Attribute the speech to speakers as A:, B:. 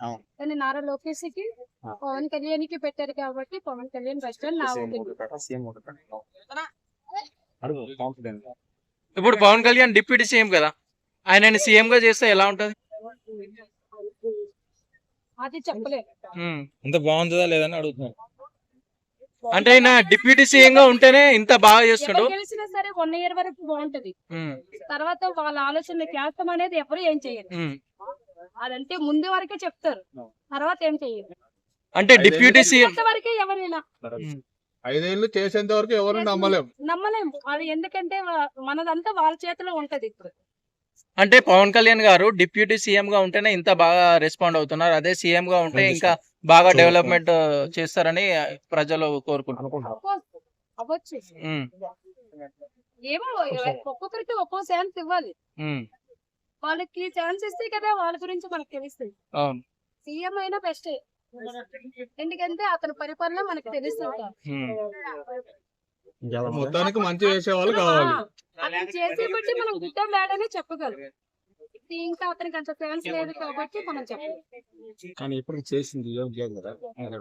A: అవును.
B: కానీ నారా లోకేష్ కి
A: ఆ.
B: పవన్ కళ్యాణ్ కి పెట్టారు కాబట్టి పవన్ కళ్యాణ్ బెస్ట్ అని నా ఒపీనియన్.
A: అడుగు కాన్ఫిడెంట్.
C: ఇప్పుడు పవన్ కళ్యాణ్ డిప్యూటీ సీఎం కదా, ఆయన సీఎం గా చేస్తే ఎలా ఉంటది?
B: అది చెప్పలేదు.
D: అంత బాగుంటుందా లేదని అడుగుతున్నాను.
C: అంటే ఆయన డిప్యూటీ సీఎం గా ఉంటేనే ఇంత బాగా చేస్తుండు.
B: ఎవరు గెలిచినా సరే 1 year వరకు బాగుంటది. తర్వాత వాళ్ళ ఆలోచన చేస్తాం అనేది ఎవరు ఏం చేయరు. అదంటే ముందు వరకే చెప్తారు, తర్వాత ఏం చెయ్యరు.
C: అంటే డిప్యూటీ సీఎం
B: వరకే ఎవరైనా
E: 5 ఏళ్ళు చేసేంత వరకు ఎవరు
B: నమ్మలేము. అది ఎందుకంటే మనదంతా వాళ్ళ చేతిలో ఉంటది. ఇప్పుడు
C: అంటే పవన్ కళ్యాణ్ గారు డిప్యూటీ సీఎం గా ఉంటేనే ఇంత బాగా రెస్పాండ్ అవుతున్నారు, అదే సీఎం గా ఉంటే ఇంకా బాగా డెవలప్మెంట్ చేస్తారని ప్రజలు కోరుకుంటున్నారు.
B: అవ్వచ్చు. ఏమో ఒక్కొక్కరికి ఒక్కో ఛాన్స్ ఇవ్వాలి. వాళ్ళకి ఛాన్స్ ఇస్తే కదా వాళ్ళ గురించి మనకు తెలుస్తుంది. సీఎం అయినా బెస్టే, ఎందుకంటే అతని పరిపాలన మనకు తెలుస్తుంది.
E: మొత్తానికి మంచి చేసే వాళ్ళు కావాలి.
B: అతను చేసే బట్టి మనం గుడ్ అండ్ బ్యాడ్ అని చెప్పగలం. ఇంకా అతనికి అంత ఛాన్స్ లేదు కాబట్టి మనం చెప్పలేం.
A: కానీ ఇప్పుడు చేసింది కదా.